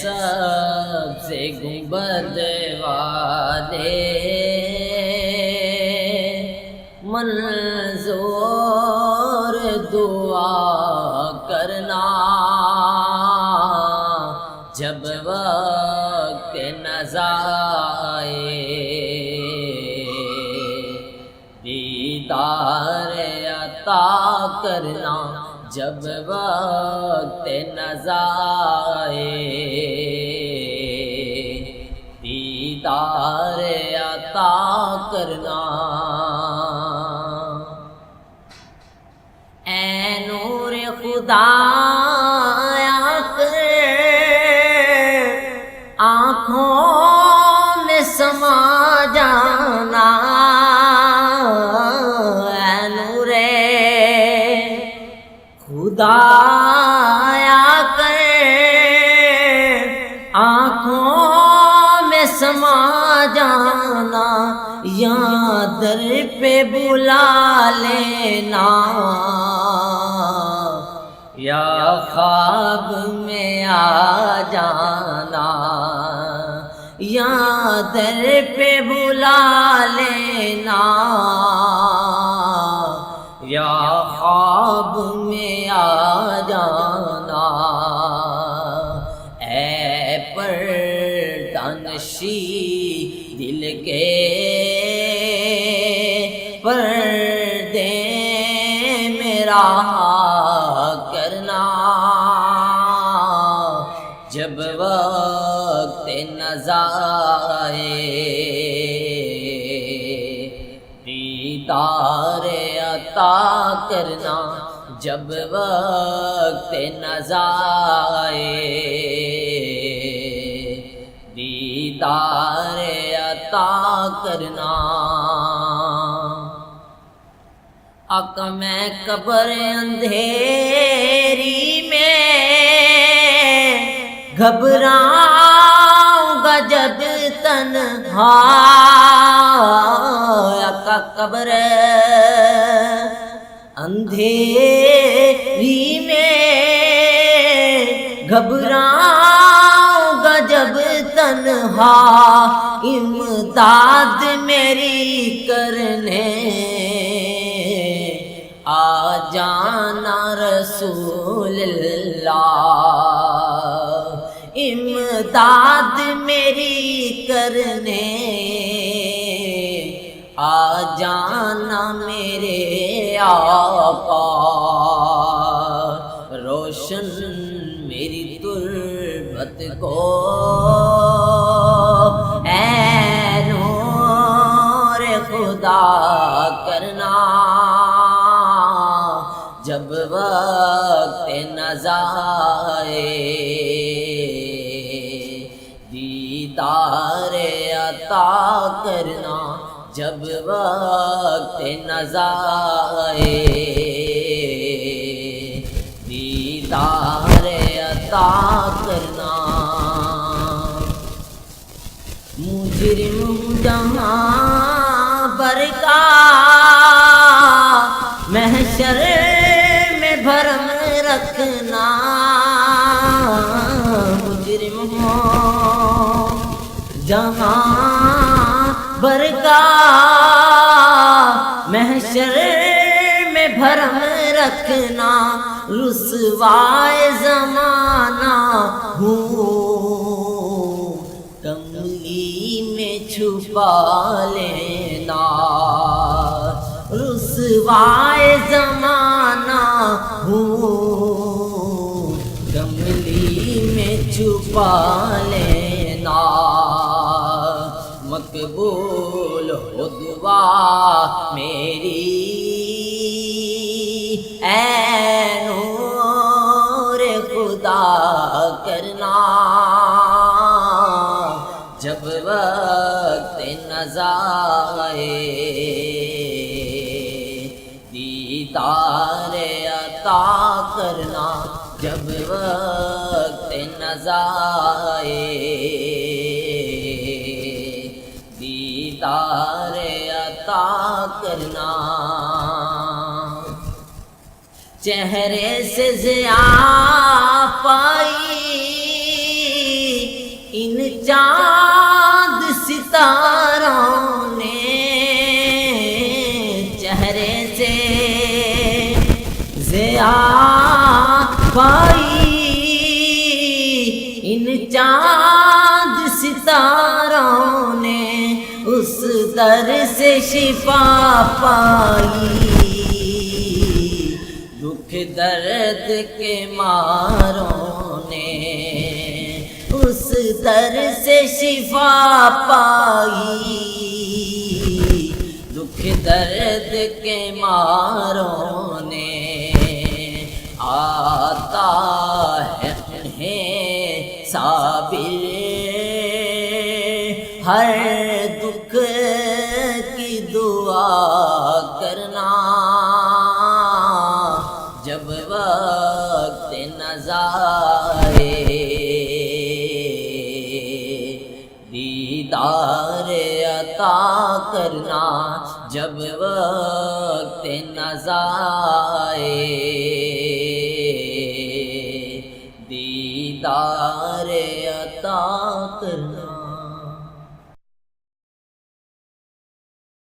سب سے گنبد والے منظور دعا کرنا جب وقت نزا آئے، دیدار عطا کرنا جب وقت نزا آئے، دیدار عطا کرنا۔ اے نور خدا آنکھوں میں سما جانا، اے نور خدا آنکھوں میں سما جانا، یا در پہ بلا لینا، یا خواب میں آ جانا، یا در پہ بلا لینا، یا خواب میں آ جانا۔ اے پردانشی دل کے پردے میرا کرنا، جب وقت نزا آئے، دیدار عطا کرنا جب وقت نزا آئے، دیدار عطا کرنا۔ آقا میں قبر اندھیری میں گھبراؤں گا جب تنہا، آقا قبر اندھیری میں گھبراؤں گا جب تنہا، امداد میری کرنے آ جانا رسول اللہ، امداد میری کرنے آ جانا میرے آقا، روشن میری تربت کو اے نور خدا کرنا، جب وقت نزا آئے، دیدار عطا کرنا جب وقت نزا آئے، دیدار عطا کرنا۔ مجرم جہاں بر کا محشر میں بھرم رکھنا، مجرم ہو جہاں بر کا محشر میں بھرم رکھنا، رسوائے زمانہ ہوں کملی میں چھپا لینا، رسوائے زمانہ ہوں کملی میں چھپا لینا، مقبول ہو دعا میری اے نور خدا کرنا، جب وقت نزا آئے، دیدار عطا کرنا جب وقت نزا آئے، دیدار عطا کرنا۔ چہرے سے ضیاء پائی چاند ستاروں نے اس در سے شفا پائی، دکھ درد کے ماروں نے اس در سے شفا پائی، دکھ درد کے ماروں نے آتا ہے انہیں صابر ہر دکھ کی دعا کرنا، جب وقت نظارے دیدار عطا کرنا، جب وقت نظارے دیدار عطا کرنا۔